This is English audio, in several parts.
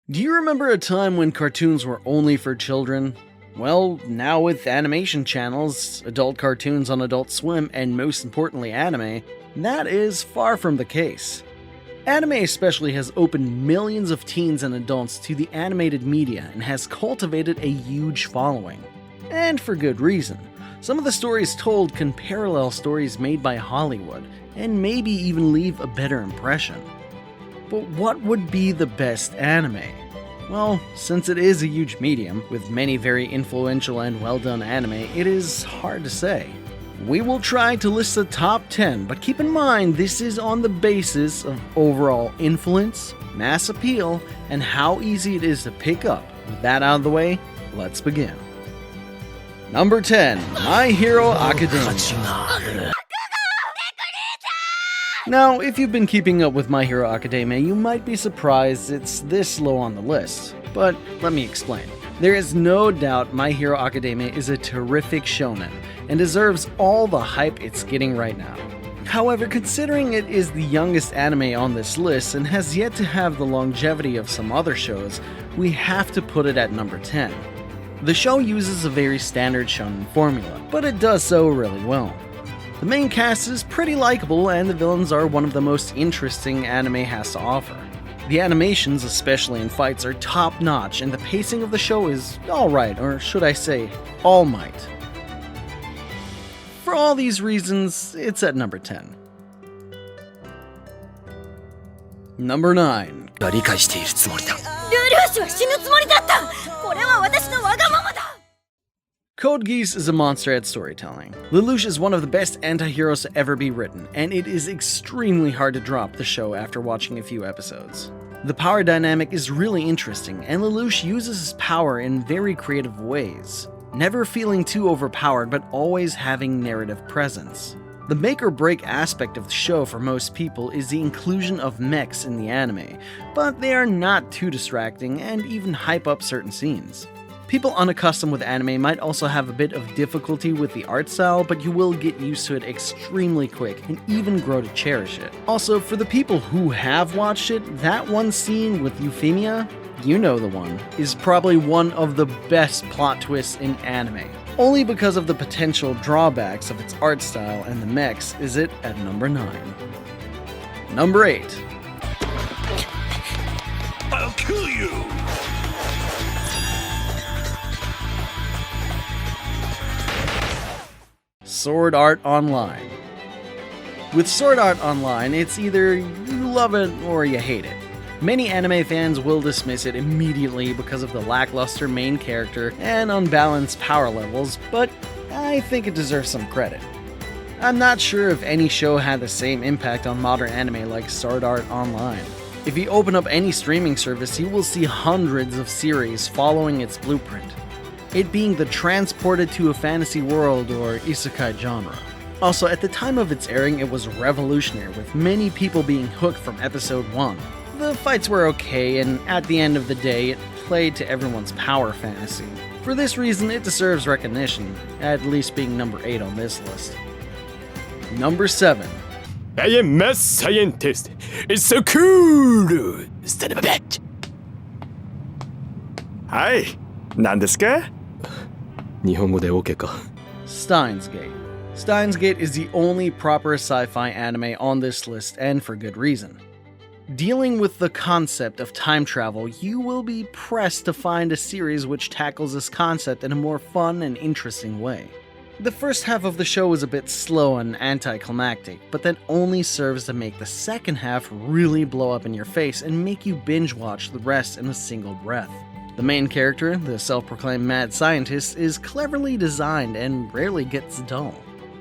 Do you remember a time when cartoons were only for children? Well, now with animation channels, adult cartoons on Adult Swim, and most importantly anime, that is far from the case. Anime especially has opened millions of teens and adults to the animated media and has cultivated a huge following. And for good reason. Some of the stories told can parallel stories made by Hollywood, and maybe even leave a better impression. But what would be the best anime? Well, since it is a huge medium, with many very influential and well-done anime, it is hard to say. We will try to list the top 10, but keep in mind this is on the basis of overall influence, mass appeal, and how easy it is to pick up. With that out of the way, let's begin. Number 10, My Hero Academia. Now, if you've been keeping up with My Hero Academia, you might be surprised it's this low on the list, but let me explain. There is no doubt My Hero Academia is a terrific shounen, and deserves all the hype it's getting right now. However, considering it is the youngest anime on this list and has yet to have the longevity of some other shows, we have to put it at number 10. The show uses a very standard shonen formula, but it does so really well. The main cast is pretty likable, and the villains are one of the most interesting anime has to offer. The animations, especially in fights, are top-notch, and the pacing of the show is alright, or should I say, all might. For all these reasons, it's at number 10. Number 9. Code Geass is a monster at storytelling. Lelouch is one of the best anti-heroes to ever be written, and it is extremely hard to drop the show after watching a few episodes. The power dynamic is really interesting, and Lelouch uses his power in very creative ways, never feeling too overpowered but always having narrative presence. The make or break aspect of the show for most people is the inclusion of mechs in the anime, but they are not too distracting and even hype up certain scenes. People unaccustomed with anime might also have a bit of difficulty with the art style, but you will get used to it extremely quick and even grow to cherish it. Also, for the people who have watched it, that one scene with Euphemia, you know the one, is probably one of the best plot twists in anime. Only because of the potential drawbacks of its art style and the mechs is it at number 9. Number 8. I'll kill you! Sword Art Online. With Sword Art Online, it's either you love it or you hate it. Many anime fans will dismiss it immediately because of the lackluster main character and unbalanced power levels, but I think it deserves some credit. I'm not sure if any show had the same impact on modern anime like Sword Art Online. If you open up any streaming service, you will see hundreds of series following its blueprint, it being the transported to a fantasy world or isekai genre. Also, at the time of its airing, it was revolutionary, with many people being hooked from episode 1. The fights were okay, and at the end of the day, it played to everyone's power fantasy. For this reason, it deserves recognition, at least being number 8 on this list. Number 7. I am mad scientist. It's so cool! Son of a bitch! Hi, 何ですか? 日本語で OK か? Steins Gate. Steins Gate is the only proper sci-fi anime on this list, and for good reason. Dealing with the concept of time travel, you will be pressed to find a series which tackles this concept in a more fun and interesting way. The first half of the show is a bit slow and anti-climactic, but that only serves to make the second half really blow up in your face and make you binge watch the rest in a single breath. The main character, the self-proclaimed mad scientist, is cleverly designed and rarely gets dull.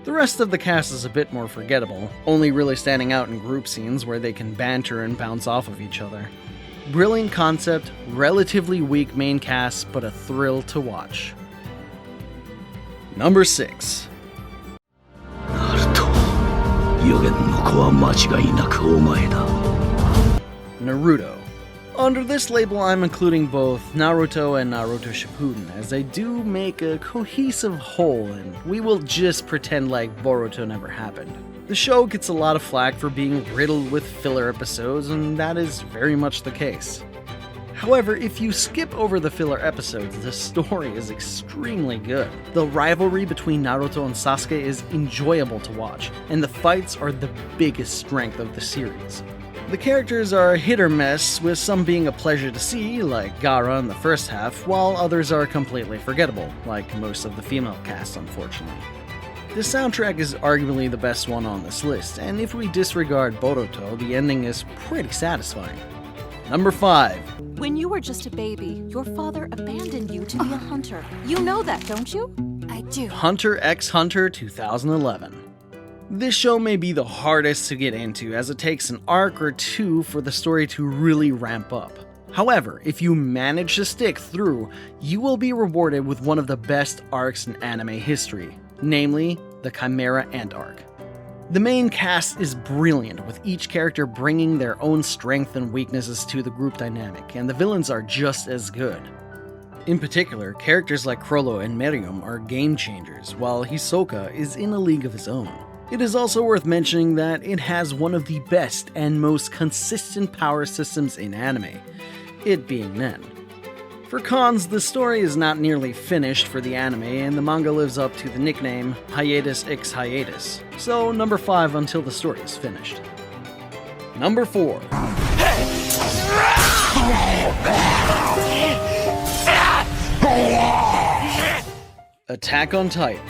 The rest of the cast is a bit more forgettable, only really standing out in group scenes where they can banter and bounce off of each other. Brilliant concept, relatively weak main cast, but a thrill to watch. Number 6. Naruto. Under this label, I'm including both Naruto and Naruto Shippuden, as they do make a cohesive whole, and we will just pretend like Boruto never happened. The show gets a lot of flack for being riddled with filler episodes, and that is very much the case. However, if you skip over the filler episodes, the story is extremely good. The rivalry between Naruto and Sasuke is enjoyable to watch, and the fights are the biggest strength of the series. The characters are hit or miss, with some being a pleasure to see, like Garaa in the first half, while others are completely forgettable, like most of the female cast, unfortunately. The soundtrack is arguably the best one on this list, and if we disregard Boruto, the ending is pretty satisfying. Number 5. When you were just a baby, your father abandoned you to be a hunter. You know that, don't you? I do. Hunter x Hunter 2011. This show may be the hardest to get into, as it takes an arc or two for the story to really ramp up. However, if you manage to stick through, you will be rewarded with one of the best arcs in anime history, namely the Chimera Ant arc. The main cast is brilliant, with each character bringing their own strengths and weaknesses to the group dynamic, and the villains are just as good. In particular, characters like Crollo and Miriam are game changers, while Hisoka is in a league of his own. It is also worth mentioning that it has one of the best and most consistent power systems in anime, it being Nen. For cons, the story is not nearly finished for the anime, and the manga lives up to the nickname hiatus x hiatus, so number 5 until the story is finished. Number 4. Attack on Titan.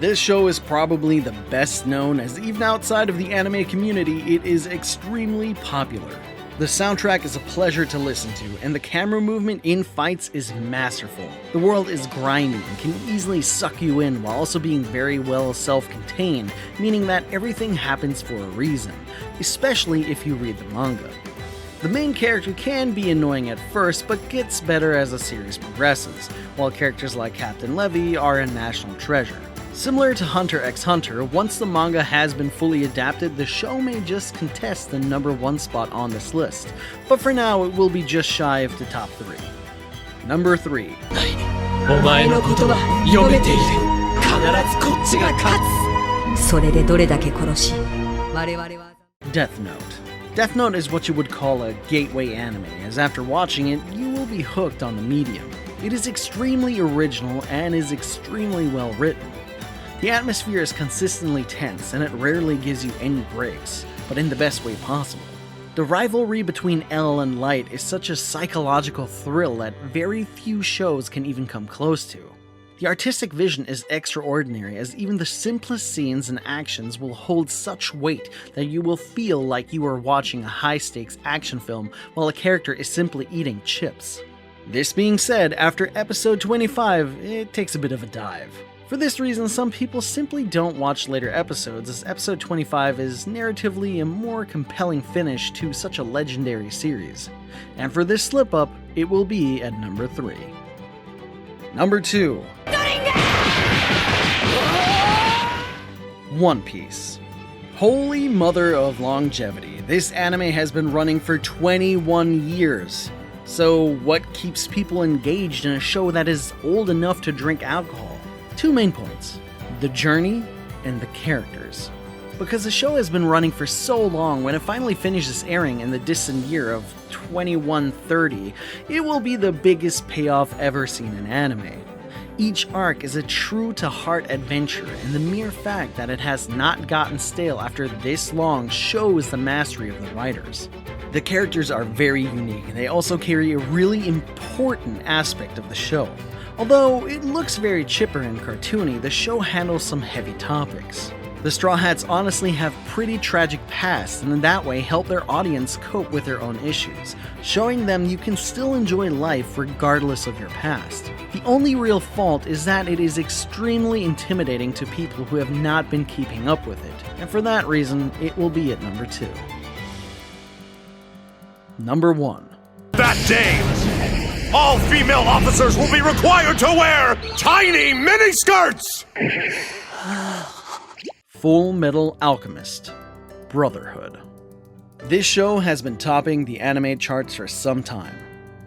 This show is probably the best known, as even outside of the anime community, it is extremely popular. The soundtrack is a pleasure to listen to, and the camera movement in fights is masterful. The world is grimy and can easily suck you in while also being very well self-contained, meaning that everything happens for a reason, especially if you read the manga. The main character can be annoying at first, but gets better as the series progresses, while characters like Captain Levy are a national treasure. Similar to Hunter x Hunter, once the manga has been fully adapted, the show may just contest the number 1 spot on this list, but for now it will be just shy of the top 3. Number 3. Death Note. Death Note is what you would call a gateway anime, as after watching it, you will be hooked on the medium. It is extremely original and is extremely well written. The atmosphere is consistently tense, and it rarely gives you any breaks, but in the best way possible. The rivalry between L and Light is such a psychological thrill that very few shows can even come close to. The artistic vision is extraordinary, as even the simplest scenes and actions will hold such weight that you will feel like you are watching a high-stakes action film while a character is simply eating chips. This being said, after episode 25, it takes a bit of a dive. For this reason, some people simply don't watch later episodes, as episode 25 is narratively a more compelling finish to such a legendary series. And for this slip-up, it will be at number 3. Number 2. One Piece. Holy mother of longevity, this anime has been running for 21 years. So what keeps people engaged in a show that is old enough to drink alcohol? 2 main points: the journey and the characters. Because the show has been running for so long, when it finally finishes airing in the distant year of 2130, it will be the biggest payoff ever seen in anime. Each arc is a true-to-heart adventure, and the mere fact that it has not gotten stale after this long shows the mastery of the writers. The characters are very unique, and they also carry a really important aspect of the show. Although it looks very chipper and cartoony, the show handles some heavy topics. The Straw Hats honestly have pretty tragic pasts, and in that way help their audience cope with their own issues, showing them you can still enjoy life regardless of your past. The only real fault is that it is extremely intimidating to people who have not been keeping up with it, and for that reason, it will be at number 2. Number 1. That day, all female officers will be required to wear tiny miniskirts! Full Metal Alchemist Brotherhood. This show has been topping the anime charts for some time.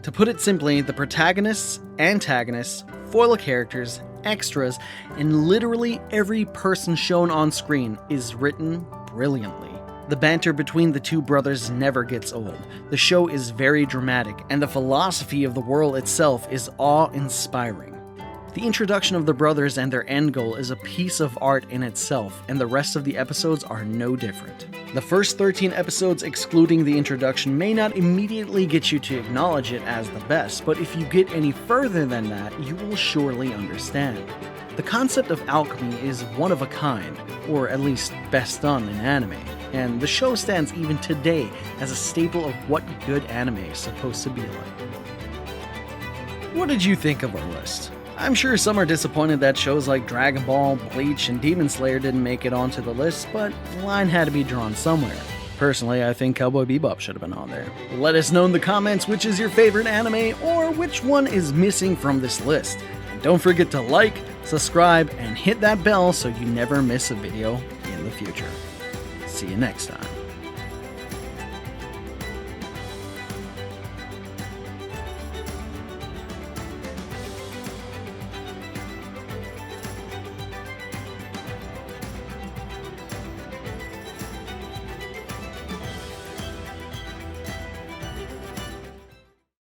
To put it simply, the protagonists, antagonists, foil characters, extras, and literally every person shown on screen is written brilliantly. The banter between the two brothers never gets old. The show is very dramatic, and the philosophy of the world itself is awe-inspiring. The introduction of the brothers and their end goal is a piece of art in itself, and the rest of the episodes are no different. The first 13 episodes, excluding the introduction, may not immediately get you to acknowledge it as the best, but if you get any further than that, you will surely understand. The concept of alchemy is one of a kind, or at least best done in anime, and the show stands even today as a staple of what good anime is supposed to be like. What did you think of our list? I'm sure some are disappointed that shows like Dragon Ball, Bleach, and Demon Slayer didn't make it onto the list, but the line had to be drawn somewhere. Personally, I think Cowboy Bebop should have been on there. Let us know in the comments which is your favorite anime, or which one is missing from this list. And don't forget to like, subscribe, and hit that bell so you never miss a video in the future. See you next time.